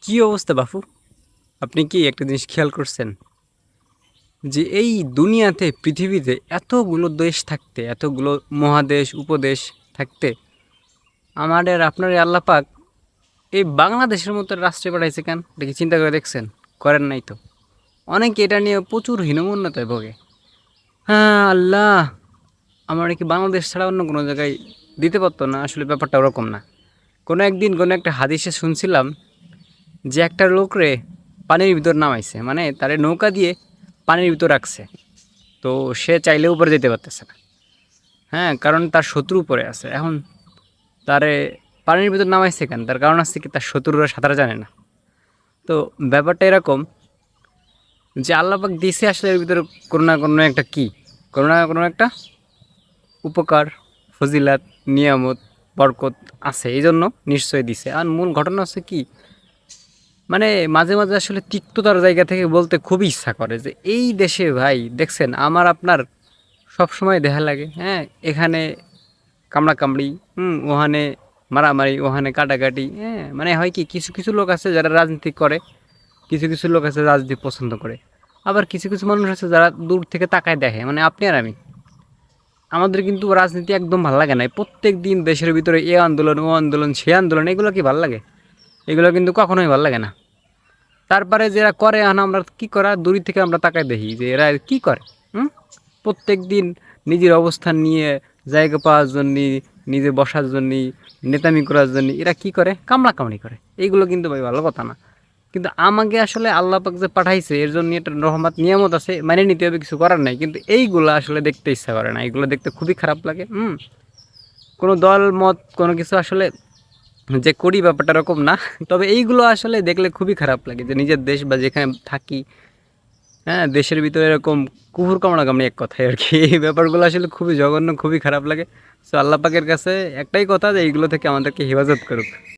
কি অবস্থা বাপু? আপনি কি একটা জিনিস খেয়াল করছেন যে এই দুনিয়াতে পৃথিবীতে এতগুলো দেশ থাকতে, এতগুলো মহাদেশ উপদেশ থাকতে, আমাদের আপনার এই আল্লাহ পাক এই বাংলাদেশের মতো রাষ্ট্রে পাঠাইছে কেন? এটা কি চিন্তা করে দেখছেন? করেন নাই তো। অনেকে এটা নিয়ে প্রচুর হীনমন্যতায় ভোগে। হ্যাঁ আল্লাহ, আমার কি বাংলাদেশ ছাড়া অন্য কোনো জায়গায় দিতে পারতো না? আসলে ব্যাপারটা ওরকম না। কোনো একদিন কোনো একটা হাদিসে শুনছিলাম যে একটা লোক রে পানির ভিতর নামাইছে, মানে তারে নৌকা দিয়ে পানির ভিতর রাখছে। তো সে চাইলেও উপরে যেতে পারতেছে না। হ্যাঁ, কারণ তার শত্রু উপরে আছে। এখন তারে পানির ভিতর নামাইছে কেন? তার কারণ আছে কি, তার শত্রুরা সাঁতার জানে না। তো ব্যাপারটা এরকম যে আল্লাহ পাক দিছে আসলে এর ভিতরে কোনো না কোনো একটা কি, কোনো না কোনো একটা উপকার, ফজিলাত, নিয়ামত, বরকত আছে, এই জন্য নিশ্চয়ই দিছে। আর মূল ঘটনা হচ্ছে কি, মানে মাঝে মাঝে আসলে তিক্ততার জায়গা থেকে বলতে খুবই ইচ্ছা করে যে এই দেশে ভাই দেখছেন আমার আপনার সব সময় দেখা লাগে। হ্যাঁ, এখানে কামড়াকামড়ি, ওখানে মারামারি, ওখানে কাটাকাটি। হ্যাঁ, মানে হয় কি, কিছু কিছু লোক আছে যারা রাজনীতি করে, কিছু কিছু লোক আছে রাজনীতি পছন্দ করে, আবার কিছু কিছু মানুষ আছে যারা দূর থেকে তাকায় দেখে, মানে আপনি আর আমি। আমাদের কিন্তু রাজনীতি একদম ভালো লাগে না। প্রত্যেক দিন দেশের ভিতরে এ আন্দোলন, ও আন্দোলন, সে আন্দোলন, এগুলো কি ভালো লাগে? এগুলো কিন্তু কখনোই ভালো লাগে না। তারপরে যারা করে, এখন আমরা কি করা, দূর থেকে আমরা তাকায় দেখি যে এরা কি করে। হুম, প্রত্যেক দিন নিজের অবস্থান নিয়ে জায়গা পাওয়ার জন্য, নিজে বসার জন্য, নেতামি করার জন্য এরা কি করে, কামড়াকামড়ি করে। এইগুলো কিন্তু ভাই ভালো কথা না। কিন্তু আমাকে আসলে আল্লাহ পাক যে পাঠাইছে এর জন্য একটা রহমত নিয়ামত আছে, মানে নিতে হবে, কিছু করার নাই। কিন্তু এইগুলো আসলে দেখতে ইচ্ছা করে না, এইগুলো দেখতে খুবই খারাপ লাগে। কোনো দল মত কোনো কিছু আসলে যে করি ব্যাপারটা এরকম না। তবে এইগুলো আসলে দেখলে খুবই খারাপ লাগে যে নিজের দেশ বা যেখানে থাকি, হ্যাঁ, দেশের ভিতরে এরকম কুকুর কামড়াকামড়ি, এক কথায় আর কি, এই ব্যাপারগুলো আসলে খুবই জঘন্য, খুবই খারাপ লাগে। সো আল্লাহ পাকের কাছে একটাই কথা যে এইগুলো থেকে আমাদেরকে হেফাজত করুক।